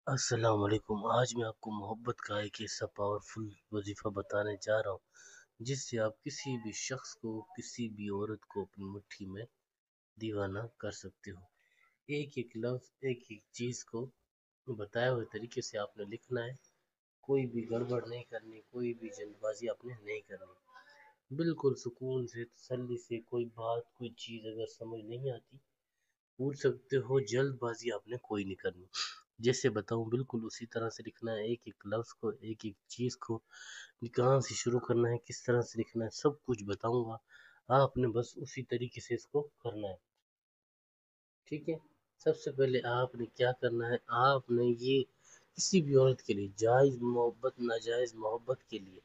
السلام علیکم۔ آج میں آپ کو محبت کا ایک ایسا پاورفل وظیفہ بتانے جا رہا ہوں جس سے آپ کسی بھی شخص کو، کسی بھی عورت کو اپنی مٹھی میں دیوانہ کر سکتے ہو۔ ایک ایک لفظ، ایک ایک چیز کو بتائے ہوئے طریقے سے آپ نے لکھنا ہے۔ کوئی بھی گڑبڑ نہیں کرنی، کوئی بھی جلد بازی آپ نے نہیں کرنی۔ بالکل سکون سے، تسلی سے، کوئی بات، کوئی چیز اگر سمجھ نہیں آتی پوچھ سکتے ہو، جلد بازی آپ نے کوئی نہیں کرنی۔ جیسے بتاؤں بالکل اسی طرح سے لکھنا ہے، ایک ایک لفظ کو، ایک ایک چیز کو کہاں سے شروع کرنا ہے، کس طرح سے لکھنا ہے، سب کچھ بتاؤں گا۔ آپ نے بس اسی طریقے سے اس کو کرنا ہے، ٹھیک ہے؟ سب سے پہلے آپ نے کیا کرنا ہے، آپ نے یہ کسی بھی عورت کے لیے، جائز محبت ناجائز محبت کے لیے،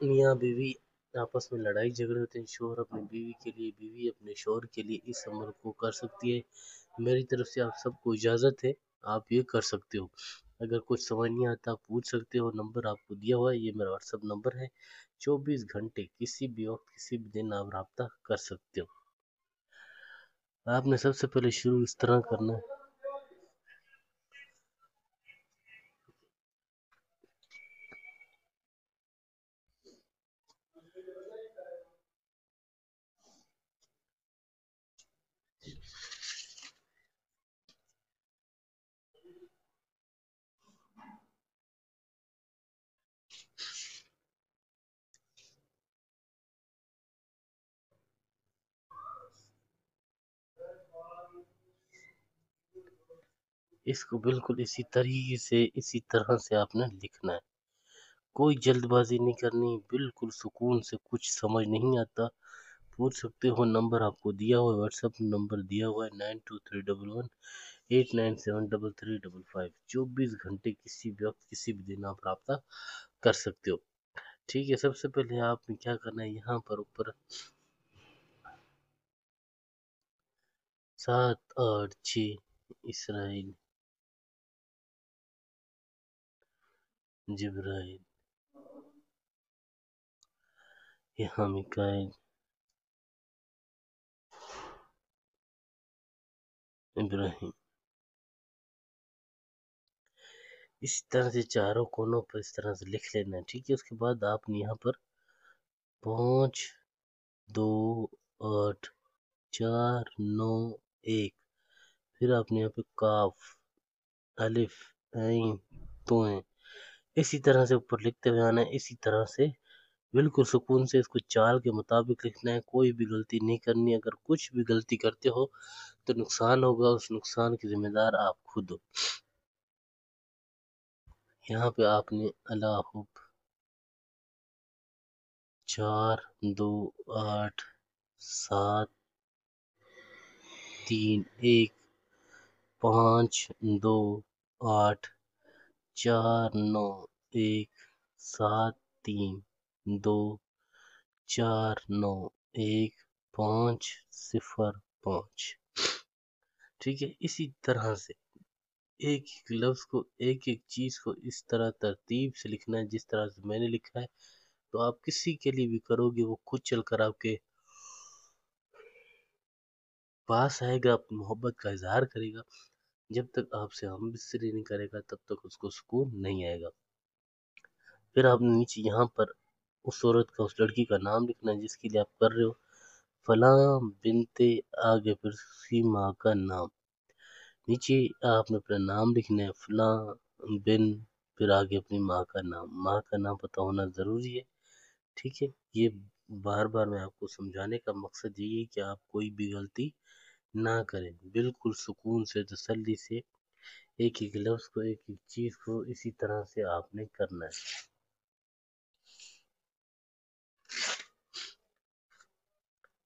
میاں بیوی آپس میں لڑائی جھگڑے ہوتے ہیں، شوہر اپنی بیوی کے لیے، بیوی اپنے شوہر کے لیے، اس عمل کو کر سکتی ہے۔ میری طرف سے آپ سب کو اجازت ہے، آپ یہ کر سکتے ہو۔ اگر کچھ سمجھ نہیں آتا پوچھ سکتے ہو، نمبر آپ کو دیا ہوا ہے، یہ میرا واٹس ایپ نمبر ہے۔ 24 گھنٹے کسی بھی وقت، کسی بھی دن آپ رابطہ کر سکتے ہو۔ آپ نے سب سے پہلے شروع اس طرح کرنا ہے۔ اس کو بالکل اسی طریقے سے، اسی طرح سے آپ نے لکھنا ہے۔ کوئی جلد بازی نہیں کرنی، بالکل سکون سے۔ کچھ سمجھ نہیں آتا پوچھ سکتے ہو، نمبر آپ کو دیا ہوا ہے، واٹس ایپ نمبر دیا ہوا ہے 923118973355۔ 24 گھنٹے کسی بھی وقت، کسی بھی دن آپ رابطہ کر سکتے ہو، ٹھیک ہے؟ سب سے پہلے آپ نے کیا کرنا ہے، یہاں پر اوپر 786 اسرائیل جبرائیل، یہاں میکائیل ابراہیم، اس طرح سے چاروں کونوں پر اس طرح سے لکھ لینا ہے، ٹھیک ہے؟ اس کے بعد آپ نے یہاں پر 528491، پھر آپ نے یہاں پہ کاف، الف، عین، توئیں، اسی طرح سے اوپر لکھتے ہوئے آنا ہے۔ اسی طرح سے بالکل سکون سے اس کو چال کے مطابق لکھنا ہے، کوئی بھی غلطی نہیں کرنی۔ اگر کچھ بھی غلطی کرتے ہو تو نقصان ہوگا، اس نقصان کی ذمہ دار آپ خود ہو۔ یہاں پہ آپ نے اللہ حب 4281731525 ٹھیک ہے؟ اسی طرح سے ایک ایک لفظ کو، ایک ایک چیز کو اس طرح ترتیب سے لکھنا ہے جس طرح سے میں نے لکھا ہے۔ تو آپ کسی کے لیے بھی کرو گے، وہ خود چل کر آپ کے پاس آئے گا، اپنی محبت کا اظہار کرے گا۔ جب تک آپ سے ہم بستری نہیں کرے گا تب تک اس کو سکون نہیں آئے گا۔ پھر آپ نے نیچے یہاں پر اس عورت کا، اس لڑکی کا نام لکھنا ہے جس کے لیے آپ کر رہے ہو۔ فلاں بنتے، آگے پھر اسی ماں کا نام، نیچے آپ نے اپنا نام لکھنا ہے، فلاں بن، پھر آگے اپنی ماں کا نام۔ ماں کا نام پتہ ہونا ضروری ہے، ٹھیک ہے؟ یہ بار بار میں آپ کو سمجھانے کا مقصد یہی ہے کہ آپ کوئی بھی غلطی نہ کریں، بالکل سکون سے، تسلی سے، ایک ایک لفظ کو، ایک ایک چیز کو اسی طرح سے آپ نے کرنا ہے،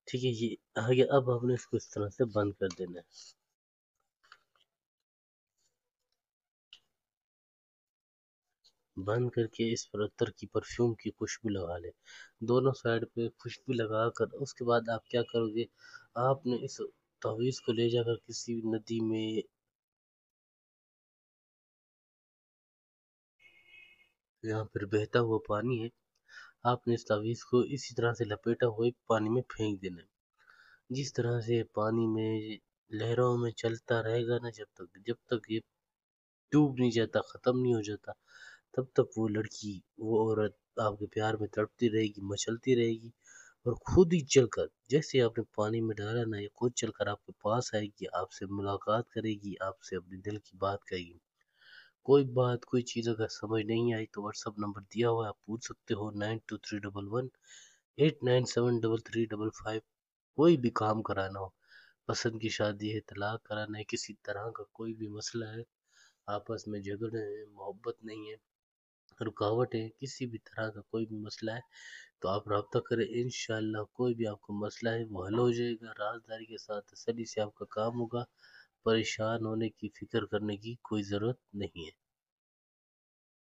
ٹھیک ہے؟ یہ آگے اب آپ نے اس کو اس طرح سے بند کر دینا ہے۔ بند کر کے اس پر عطر کی، پرفیوم کی خوشبو لگا لیں، دونوں سائڈ پہ خوشبو لگا کر اس کے بعد آپ کیا کرو گے، آپ نے اس تعویذ کو لے جا کر کسی ندی میں، یہاں پر بہتا ہوا پانی ہے، آپ نے اس تعویذ کو اسی طرح سے لپیٹا ہوئے پانی میں پھینک دینا ہے۔ جس طرح سے پانی میں لہروں میں چلتا رہے گا نا، جب تک یہ ڈوب نہیں جاتا، ختم نہیں ہو جاتا، تب تک وہ لڑکی، وہ عورت آپ کے پیار میں تڑپتی رہے گی، مچلتی رہے گی، اور خود ہی چل کر، جیسے آپ نے پانی میں ڈالا نا، یہ خود چل کر آپ کے پاس آئے گی، آپ سے ملاقات کرے گی، آپ سے اپنے دل کی بات کہے گی۔ کوئی بات، کوئی چیز اگر سمجھ نہیں آئی تو واٹس اپ نمبر دیا ہوا ہے، آپ پوچھ سکتے ہو، 923118973355۔ کوئی بھی کام کرانا ہو، پسند کی شادی ہے، طلاق کرانا ہے، کسی طرح کا کوئی بھی مسئلہ ہے، آپس میں جھگڑے ہیں، محبت نہیں ہے، رکاوٹ ہے، کسی بھی طرح کا کوئی بھی مسئلہ ہے، تو آپ رابطہ کریں، انشاءاللہ کوئی بھی آپ کو مسئلہ ہے وہ حل ہو جائے گا، رازداری کے ساتھ تسلی سے آپ کا کام ہوگا، پریشان ہونے کی، فکر کرنے کی کوئی ضرورت نہیں ہے۔